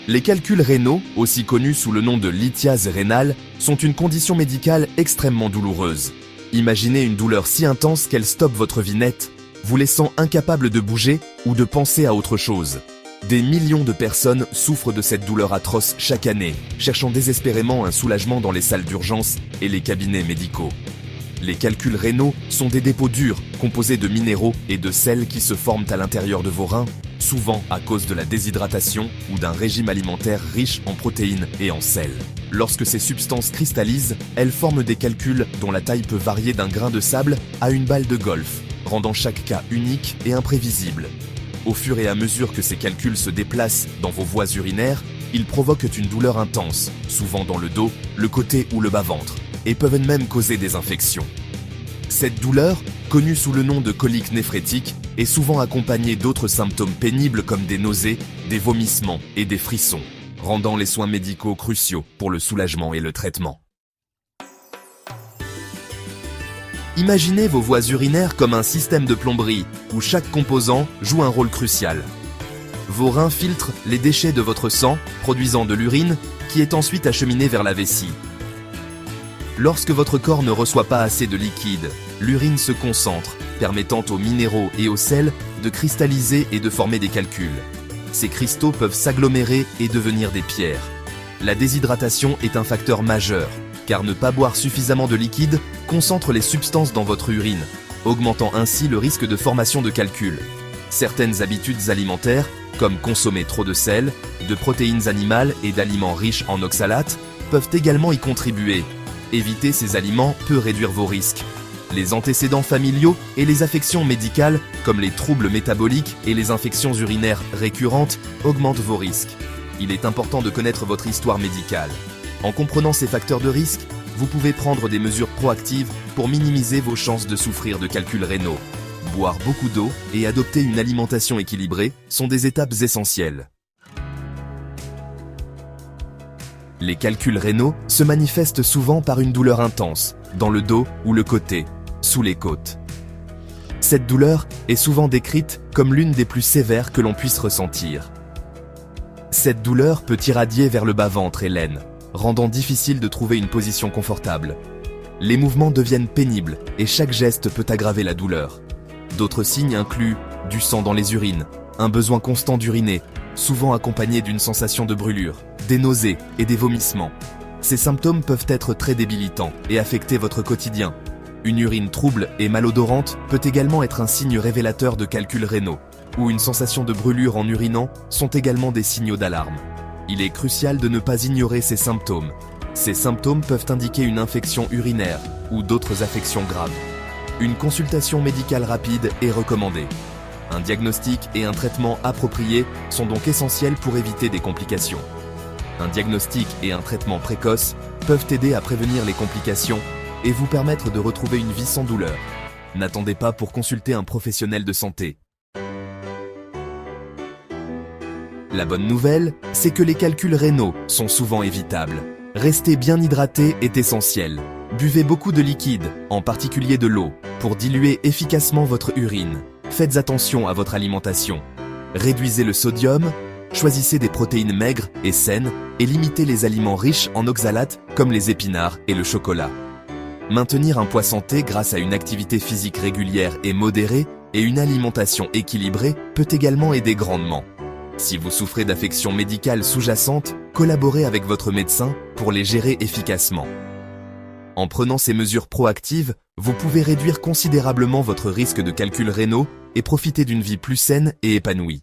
Les calculs rénaux, aussi connus sous le nom de lithiase rénale, sont une condition médicale extrêmement douloureuse. Imaginez une douleur si intense qu'elle stoppe votre vie nette, vous laissant incapable de bouger ou de penser à autre chose. Des millions de personnes souffrent de cette douleur atroce chaque année, cherchant désespérément un soulagement dans les salles d'urgence et les cabinets médicaux. Les calculs rénaux sont des dépôts durs, composés de minéraux et de sels qui se forment à l'intérieur de vos reins, souvent à cause de la déshydratation ou d'un régime alimentaire riche en protéines et en sel. Lorsque ces substances cristallisent, elles forment des calculs dont la taille peut varier d'un grain de sable à une balle de golf, rendant chaque cas unique et imprévisible. Au fur et à mesure que ces calculs se déplacent dans vos voies urinaires, ils provoquent une douleur intense, souvent dans le dos, le côté ou le bas-ventre, et peuvent même causer des infections. Cette douleur, connue sous le nom de colique néphrétique, est souvent accompagnée d'autres symptômes pénibles comme des nausées, des vomissements et des frissons, rendant les soins médicaux cruciaux pour le soulagement et le traitement. Imaginez vos voies urinaires comme un système de plomberie où chaque composant joue un rôle crucial. Vos reins filtrent les déchets de votre sang, produisant de l'urine qui est ensuite acheminée vers la vessie. Lorsque votre corps ne reçoit pas assez de liquide, l'urine se concentre, permettant aux minéraux et aux sels de cristalliser et de former des calculs. Ces cristaux peuvent s'agglomérer et devenir des pierres. La déshydratation est un facteur majeur, car ne pas boire suffisamment de liquide concentre les substances dans votre urine, augmentant ainsi le risque de formation de calculs. Certaines habitudes alimentaires, comme consommer trop de sel, de protéines animales et d'aliments riches en oxalates, peuvent également y contribuer. Éviter ces aliments peut réduire vos risques. Les antécédents familiaux et les affections médicales, comme les troubles métaboliques et les infections urinaires récurrentes, augmentent vos risques. Il est important de connaître votre histoire médicale. En comprenant ces facteurs de risque, vous pouvez prendre des mesures proactives pour minimiser vos chances de souffrir de calculs rénaux. Boire beaucoup d'eau et adopter une alimentation équilibrée sont des étapes essentielles. Les calculs rénaux se manifestent souvent par une douleur intense, dans le dos ou le côté, sous les côtes. Cette douleur est souvent décrite comme l'une des plus sévères que l'on puisse ressentir. Cette douleur peut irradier vers le bas-ventre et l'aine, rendant difficile de trouver une position confortable. Les mouvements deviennent pénibles et chaque geste peut aggraver la douleur. D'autres signes incluent du sang dans les urines, un besoin constant d'uriner, souvent accompagné d'une sensation de brûlure, des nausées et des vomissements. Ces symptômes peuvent être très débilitants et affecter votre quotidien. Une urine trouble et malodorante peut également être un signe révélateur de calculs rénaux, ou une sensation de brûlure en urinant sont également des signaux d'alarme. Il est crucial de ne pas ignorer ces symptômes. Ces symptômes peuvent indiquer une infection urinaire ou d'autres affections graves. Une consultation médicale rapide est recommandée. Un diagnostic et un traitement appropriés sont donc essentiels pour éviter des complications. Un diagnostic et un traitement précoce peuvent aider à prévenir les complications et vous permettre de retrouver une vie sans douleur. N'attendez pas pour consulter un professionnel de santé. La bonne nouvelle, c'est que les calculs rénaux sont souvent évitables. Rester bien hydraté est essentiel. Buvez beaucoup de liquide, en particulier de l'eau, pour diluer efficacement votre urine. Faites attention à votre alimentation. Réduisez le sodium, choisissez des protéines maigres et saines et limitez les aliments riches en oxalates comme les épinards et le chocolat. Maintenir un poids santé grâce à une activité physique régulière et modérée et une alimentation équilibrée peut également aider grandement. Si vous souffrez d'affections médicales sous-jacentes, collaborez avec votre médecin pour les gérer efficacement. En prenant ces mesures proactives, vous pouvez réduire considérablement votre risque de calculs rénaux et profiter d'une vie plus saine et épanouie.